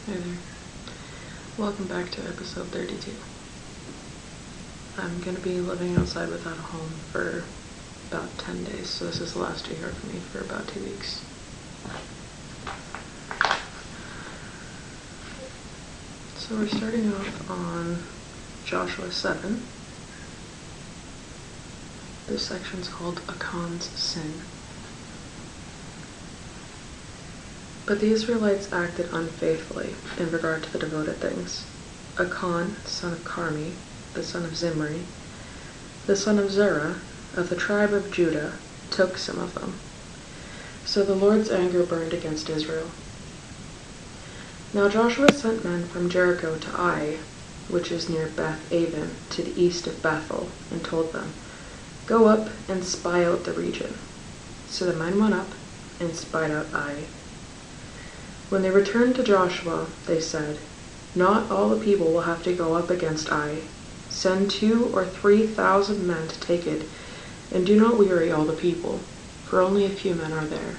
Hey there. Welcome back to episode 32. I'm going to be living outside without a home for about 10 days, so this is the last you hear from me for about 2 weeks. So we're starting off on Joshua 7. This section's called Achan's sin. But the Israelites acted unfaithfully in regard to the devoted things. Achan, son of Carmi, the son of Zimri, the son of Zerah, of the tribe of Judah, took some of them. So the Lord's anger burned against Israel. Now Joshua sent men from Jericho to Ai, which is near Beth Aven, to the east of Bethel, and told them, "Go up and spy out the region." So the men went up and spied out Ai. When they returned to Joshua, they said, "Not all the people will have to go up against Ai. Send 2,000 or 3,000 men to take it, and do not weary all the people, for only a few men are there."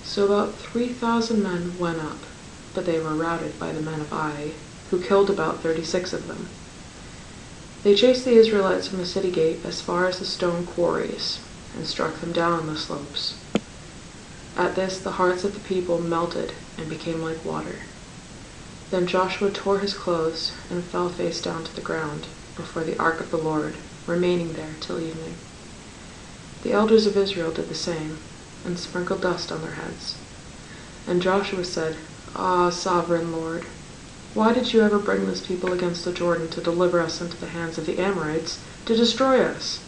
So about 3,000 men went up, but they were routed by the men of Ai, who killed about 36 of them. They chased the Israelites from the city gate as far as the stone quarries, and struck them down on the slopes. At this the hearts of the people melted and became like water. Then Joshua tore his clothes and fell face down to the ground before the ark of the Lord, remaining there till evening. The elders of Israel did the same, and sprinkled dust on their heads. And Joshua said, "Ah, sovereign Lord, why did you ever bring this people against the Jordan to deliver us into the hands of the Amorites, to destroy us?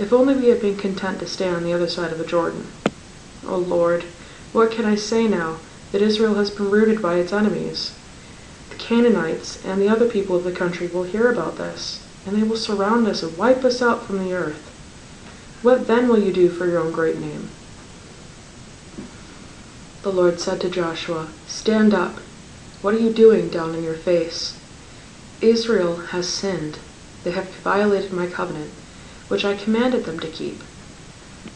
If only we had been content to stay on the other side of the Jordan. O Lord, what can I say now that Israel has been routed by its enemies? The Canaanites and the other people of the country will hear about this, and they will surround us and wipe us out from the earth. What then will you do for your own great name?" The Lord said to Joshua, "Stand up. What are you doing down on your face? Israel has sinned. They have violated my covenant, which I commanded them to keep.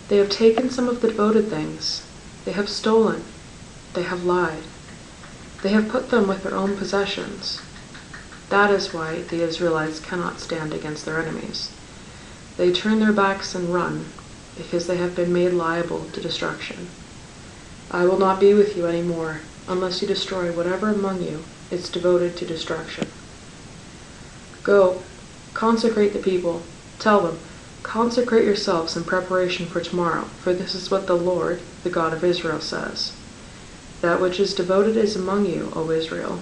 They have taken some of the devoted things. They have stolen. They have lied. They have put them with their own possessions. That is why the Israelites cannot stand against their enemies. They turn their backs and run, because they have been made liable to destruction. I will not be with you any more, unless you destroy whatever among you is devoted to destruction. Go, consecrate the people. Tell them, 'Consecrate yourselves in preparation for tomorrow, for this is what the Lord, the God of Israel, says. That which is devoted is among you, O Israel.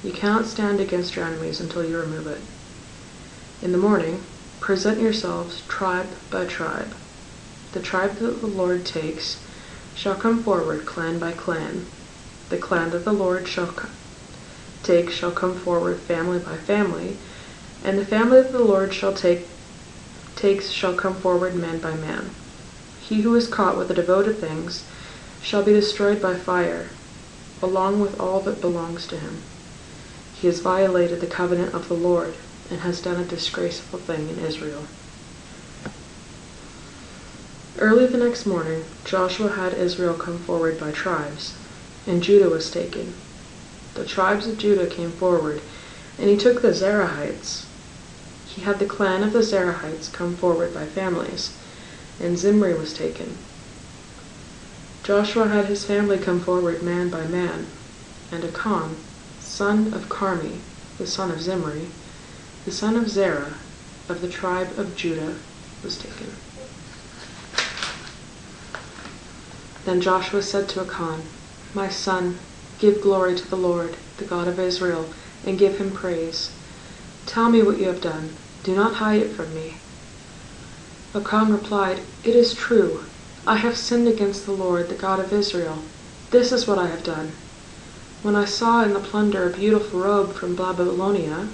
You cannot stand against your enemies until you remove it. In the morning, present yourselves tribe by tribe. The tribe that the Lord takes shall come forward clan by clan. The clan that the Lord take shall come forward family by family, and the family that the Lord takes shall come forward man by man. He who is caught with the devoted things shall be destroyed by fire, along with all that belongs to him. He has violated the covenant of the Lord and has done a disgraceful thing in Israel." Early the next morning, Joshua had Israel come forward by tribes, and Judah was taken. The tribes of Judah came forward, and he took the Zerahites. He had the clan of the Zerahites come forward by families, and Zimri was taken. Joshua had his family come forward man by man, and Achan, son of Carmi, the son of Zimri, the son of Zerah, of the tribe of Judah, was taken. Then Joshua said to Achan, "My son, give glory to the Lord, the God of Israel, and give him praise. Tell me what you have done. Do not hide it from me." Achan replied, "It is true. I have sinned against the Lord, the God of Israel. This is what I have done. When I saw in the plunder a beautiful robe from Babylonia,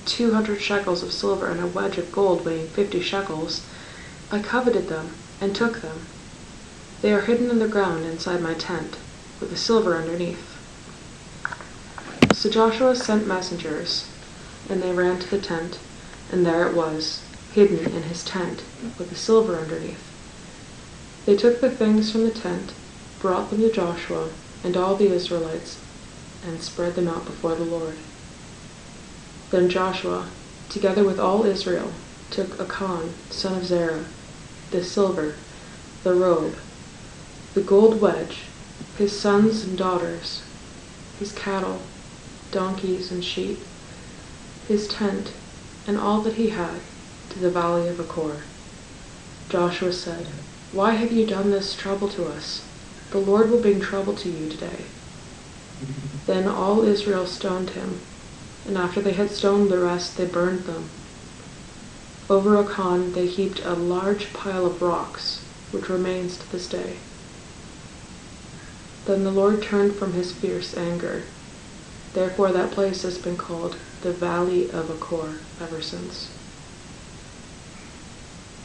200 shekels of silver and a wedge of gold weighing 50 shekels, I coveted them and took them. They are hidden in the ground inside my tent, with the silver underneath." So Joshua sent messengers, and they ran to the tent, and there it was, hidden in his tent, with the silver underneath. They took the things from the tent, brought them to Joshua and all the Israelites, and spread them out before the Lord. Then Joshua, together with all Israel, took Achan, son of Zerah, the silver, the robe, the gold wedge, his sons and daughters, his cattle, donkeys and sheep, his tent, and all that he had, to the valley of Achor. Joshua said, "Why have you done this trouble to us? The Lord will bring trouble to you today." Then all Israel stoned him, and after they had stoned the rest, they burned them. Over Achan they heaped a large pile of rocks, which remains to this day. Then the Lord turned from his fierce anger. Therefore that place has been called the Valley of Achor ever since.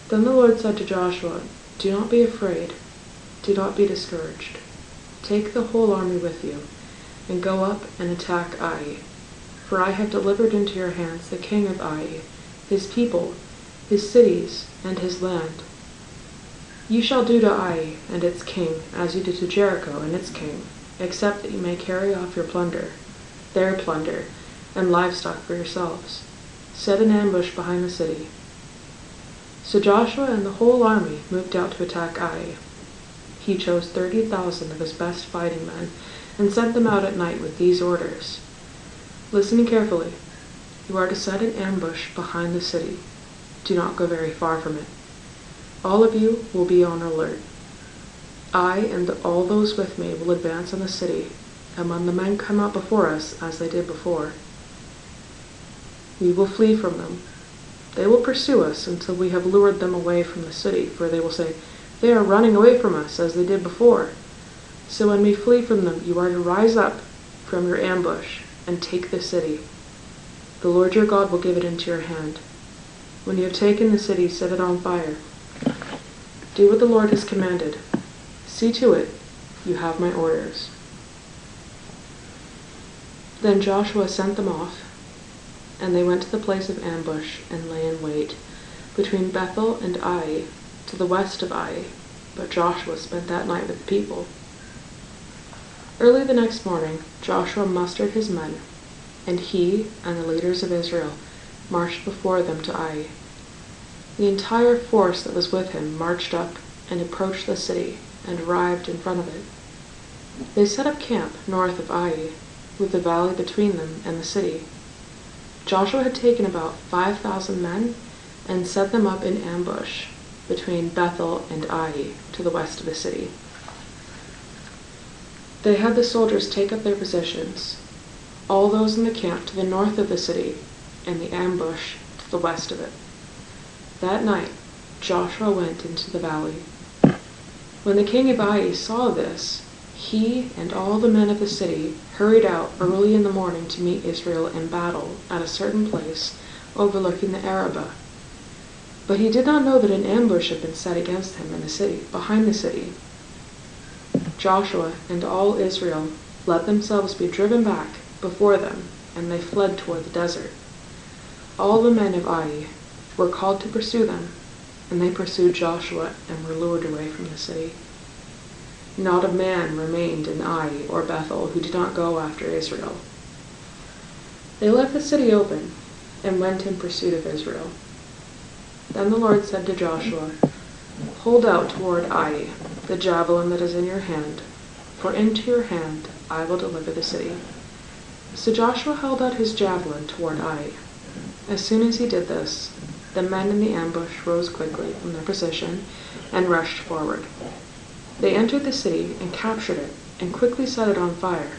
Then the Lord said to Joshua, "Do not be afraid, do not be discouraged. Take the whole army with you, and go up and attack Ai. For I have delivered into your hands the king of Ai, his people, his cities, and his land. You shall do to Ai and its king as you did to Jericho and its king, except that you may carry off your plunder, their plunder, and livestock for yourselves. Set an ambush behind the city." So Joshua and the whole army moved out to attack Ai. He chose 30,000 of his best fighting men and sent them out at night with these orders. "Listen carefully. You are to set an ambush behind the city. Do not go very far from it. All of you will be on alert. I and all those with me will advance on the city, and when the men come out before us, as they did before, we will flee from them. They will pursue us until we have lured them away from the city, for they will say, 'They are running away from us, as they did before.' So when we flee from them, you are to rise up from your ambush and take the city. The Lord your God will give it into your hand. When you have taken the city, set it on fire. Do what the Lord has commanded. See to it, you have my orders." Then Joshua sent them off, and they went to the place of ambush and lay in wait, between Bethel and Ai, to the west of Ai, but Joshua spent that night with the people. Early the next morning, Joshua mustered his men, and he and the leaders of Israel marched before them to Ai. The entire force that was with him marched up and approached the city and arrived in front of it. They set up camp north of Ai, with the valley between them and the city. Joshua had taken about 5,000 men and set them up in ambush between Bethel and Ai to the west of the city. They had the soldiers take up their positions, all those in the camp to the north of the city, and the ambush to the west of it. That night Joshua went into the valley. When the king of Ai saw this, he and all the men of the city hurried out early in the morning to meet Israel in battle at a certain place overlooking the Arabah. But he did not know that an ambush had been set against him in the city, behind the city. Joshua and all Israel let themselves be driven back before them, and they fled toward the desert. All the men of Ai were called to pursue them, and they pursued Joshua and were lured away from the city. Not a man remained in Ai or Bethel who did not go after Israel. They left the city open and went in pursuit of Israel. Then the Lord said to Joshua, "Hold out toward Ai the javelin that is in your hand, for into your hand I will deliver the city." So Joshua held out his javelin toward Ai. As soon as he did this, the men in the ambush rose quickly from their position and rushed forward. They entered the city and captured it and quickly set it on fire.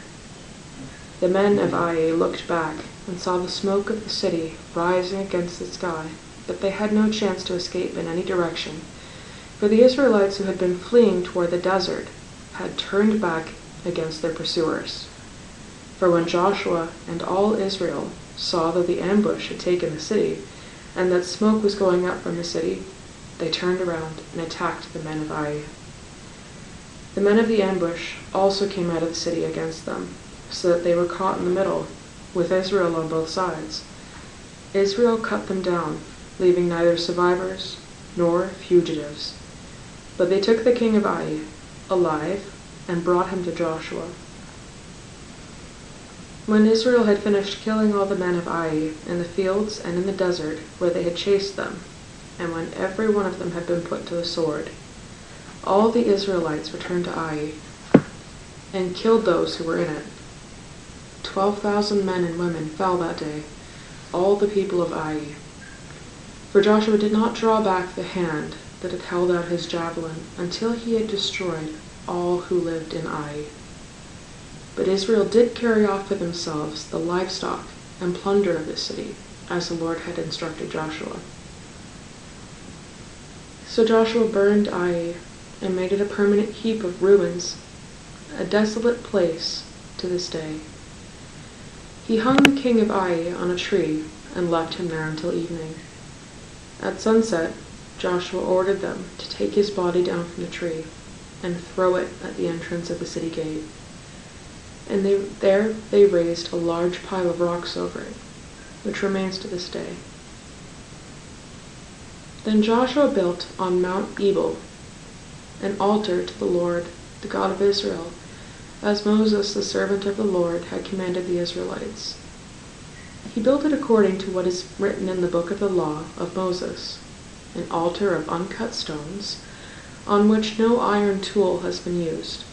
The men of Ai looked back and saw the smoke of the city rising against the sky, but they had no chance to escape in any direction, for the Israelites who had been fleeing toward the desert had turned back against their pursuers. For when Joshua and all Israel saw that the ambush had taken the city, and that smoke was going up from the city, they turned around and attacked the men of Ai. The men of the ambush also came out of the city against them, so that they were caught in the middle, with Israel on both sides. Israel cut them down, leaving neither survivors nor fugitives. But they took the king of Ai alive and brought him to Joshua. When Israel had finished killing all the men of Ai in the fields and in the desert where they had chased them, and when every one of them had been put to the sword, all the Israelites returned to Ai and killed those who were in it. 12,000 men and women fell that day, all the people of Ai. For Joshua did not draw back the hand that had held out his javelin until he had destroyed all who lived in Ai. But Israel did carry off for themselves the livestock and plunder of the city, as the Lord had instructed Joshua. So Joshua burned Ai and made it a permanent heap of ruins, a desolate place to this day. He hung the king of Ai on a tree and left him there until evening. At sunset, Joshua ordered them to take his body down from the tree and throw it at the entrance of the city gate. And there they raised a large pile of rocks over it, which remains to this day. Then Joshua built on Mount Ebal an altar to the Lord, the God of Israel, as Moses, the servant of the Lord, had commanded the Israelites. He built it according to what is written in the book of the law of Moses, an altar of uncut stones, on which no iron tool has been used.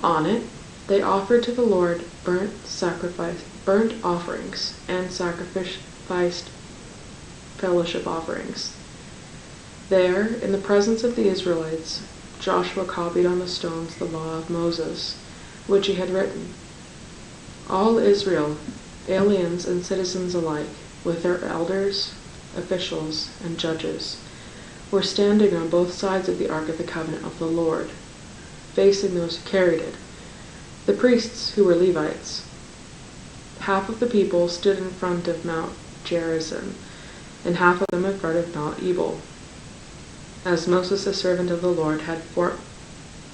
On it they offered to the Lord burnt offerings and sacrificed fellowship offerings. There, in the presence of the Israelites, Joshua copied on the stones the law of Moses, which he had written. All Israel, aliens and citizens alike, with their elders, officials, and judges, were standing on both sides of the Ark of the Covenant of the Lord, facing those who carried it, the priests who were Levites. Half of the people stood in front of Mount Gerizim, and half of them in front of Mount Ebal, as Moses, the servant of the Lord, had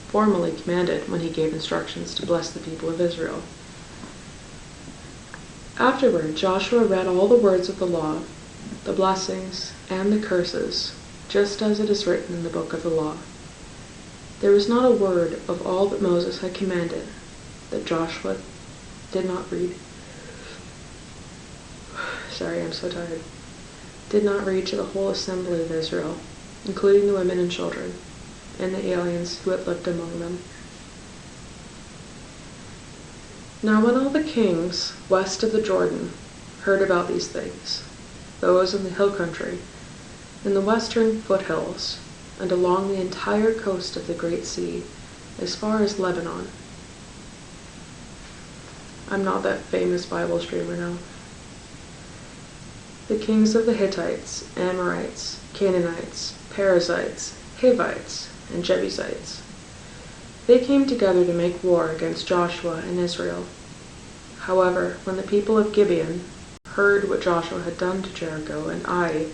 formally commanded when he gave instructions to bless the people of Israel. Afterward, Joshua read all the words of the law, the blessings, and the curses, just as it is written in the book of the law. There was not a word of all that Moses had commanded that Joshua did not read. Sorry, I'm so tired. Did not read to the whole assembly of Israel, including the women and children, and the aliens who had lived among them. Now when all the kings west of the Jordan heard about these things, those in the hill country, in the western foothills, and along the entire coast of the Great Sea, as far as Lebanon. I'm not that famous Bible streamer now. The kings of the Hittites, Amorites, Canaanites, Perizzites, Hivites, and Jebusites. They came together to make war against Joshua and Israel. However, when the people of Gibeon heard what Joshua had done to Jericho and Ai,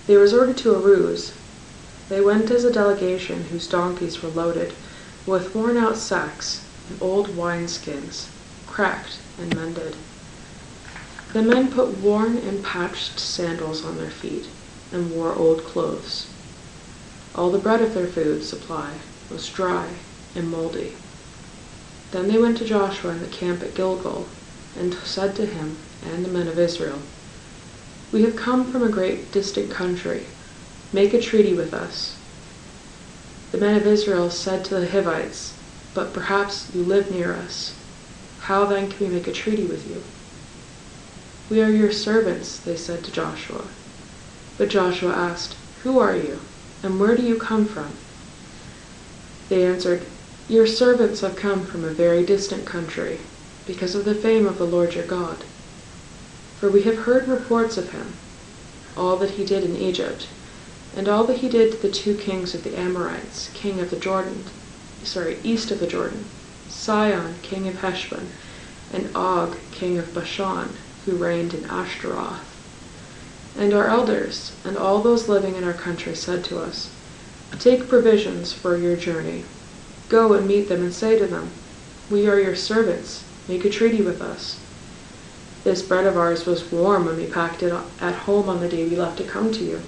they resorted to a ruse. They went as a delegation whose donkeys were loaded with worn-out sacks and old wineskins, cracked and mended. The men put worn and patched sandals on their feet and wore old clothes. All the bread of their food supply was dry and moldy. Then they went to Joshua in the camp at Gilgal and said to him and the men of Israel, "We have come from a great distant country. Make a treaty with us." The men of Israel said to the Hivites, "But perhaps you live near us. How then can we make a treaty with you?" "We are your servants," they said to Joshua. But Joshua asked, "Who are you, and where do you come from?" They answered, "Your servants have come from a very distant country, because of the fame of the Lord your God. For we have heard reports of him, all that he did in Egypt, and all that he did to the two kings of the Amorites, king of the east of the Jordan, Sihon, king of Heshbon, and Og, king of Bashan, who reigned in Ashtaroth. And our elders and all those living in our country said to us, 'Take provisions for your journey. Go and meet them and say to them, "We are your servants. Make a treaty with us." This bread of ours was warm when we packed it at home on the day we left to come to you.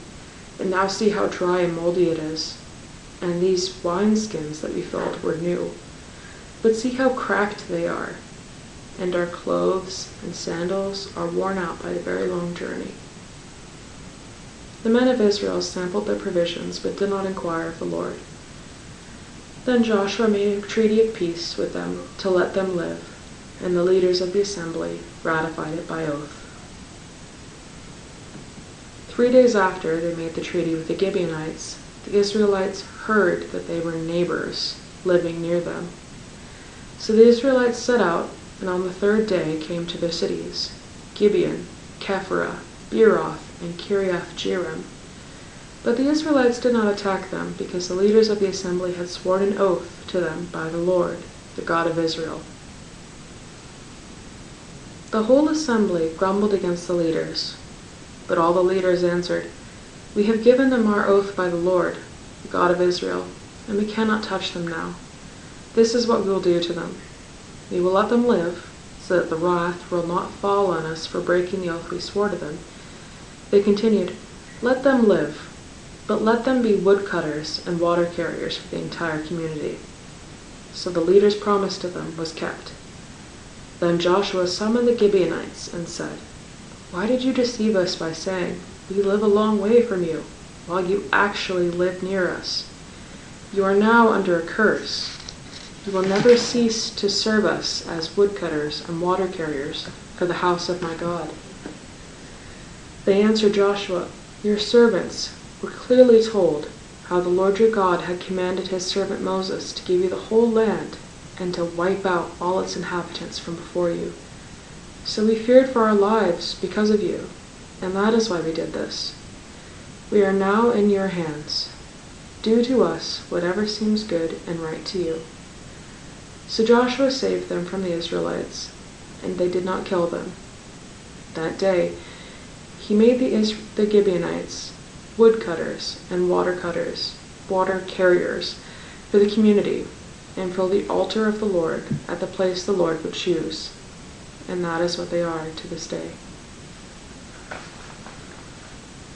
And now see how dry and moldy it is. And these wineskins that we filled were new. But see how cracked they are. and our clothes and sandals are worn out by the very long journey." The men of Israel sampled their provisions, but did not inquire of the Lord. Then Joshua made a treaty of peace with them to let them live, and the leaders of the assembly ratified it by oath. 3 days after they made the treaty with the Gibeonites, the Israelites heard that they were neighbors living near them. So the Israelites set out, and on the 3rd day came to their cities, Gibeon, Kephirah, Beeroth, and Kiriath-Jearim. But the Israelites did not attack them, because the leaders of the assembly had sworn an oath to them by the Lord, the God of Israel. The whole assembly grumbled against the leaders, but all the leaders answered, "We have given them our oath by the Lord, the God of Israel, and we cannot touch them now. This is what we will do to them. We will let them live, so that the wrath will not fall on us for breaking the oath we swore to them." They continued, "Let them live, but let them be woodcutters and water carriers for the entire community." So the leader's promise to them was kept. Then Joshua summoned the Gibeonites and said, "Why did you deceive us by saying, 'We live a long way from you,' while you actually live near us? You are now under a curse. You will never cease to serve us as woodcutters and water carriers for the house of my God." They answered Joshua, "Your servants were clearly told how the Lord your God had commanded his servant Moses to give you the whole land and to wipe out all its inhabitants from before you. So we feared for our lives because of you, and that is why we did this. We are now in your hands. Do to us whatever seems good and right to you." So Joshua saved them from the Israelites, and they did not kill them. That day he made the Gibeonites woodcutters and water carriers for the community, and for the altar of the Lord at the place the Lord would choose. And that is what they are to this day.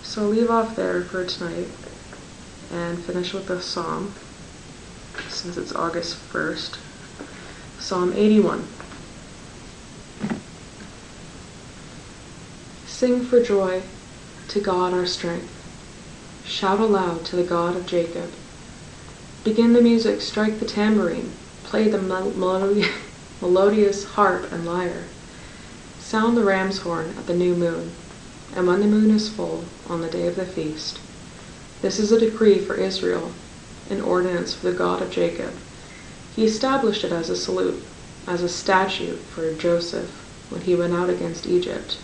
So I'll leave off there for tonight and finish with a psalm, since it's August 1st. Psalm 81. Sing for joy to God our strength. Shout aloud to the God of Jacob. Begin the music, strike the tambourine, play the melodious harp and lyre. Sound the ram's horn at the new moon, and when the moon is full, on the day of the feast. This is a decree for Israel, an ordinance for the God of Jacob. He established it as a salute, as a statute for Joseph when he went out against Egypt,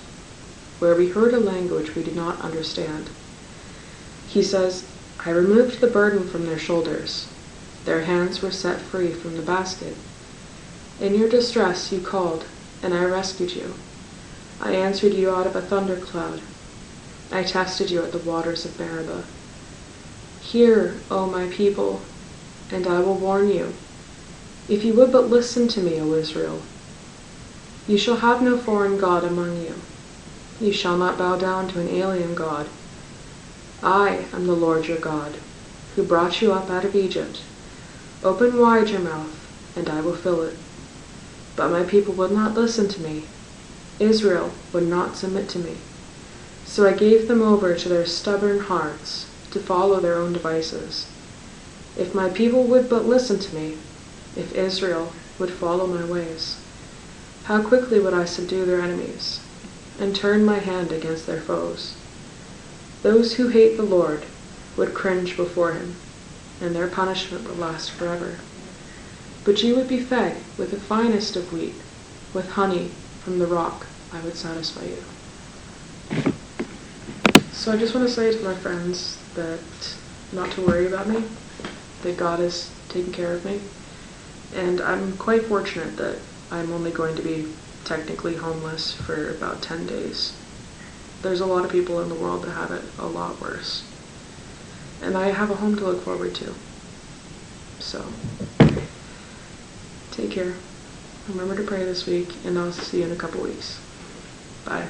where we heard a language we did not understand. He says, "I removed the burden from their shoulders. Their hands were set free from the basket. In your distress you called, and I rescued you. I answered you out of a thundercloud. I tested you at the waters of Meribah. Hear, O my people, and I will warn you. If you would but listen to me, O Israel. You shall have no foreign god among you. You shall not bow down to an alien god. I am the Lord your God, who brought you up out of Egypt. Open wide your mouth, and I will fill it." But my people would not listen to me. Israel would not submit to me. So I gave them over to their stubborn hearts, to follow their own devices. If my people would but listen to me, if Israel would follow my ways, how quickly would I subdue their enemies, and turn my hand against their foes. Those who hate the Lord would cringe before him, and their punishment would last forever. But you would be fed with the finest of wheat, with honey from the rock I would satisfy you. So I just want to say to my friends that not to worry about me, that God is taking care of me, and I'm quite fortunate that I'm only going to be technically homeless for about 10 days. There's a lot of people in the world that have it a lot worse. And I have a home to look forward to. So, take care. Remember to pray this week, and I'll see you in a couple weeks. Bye.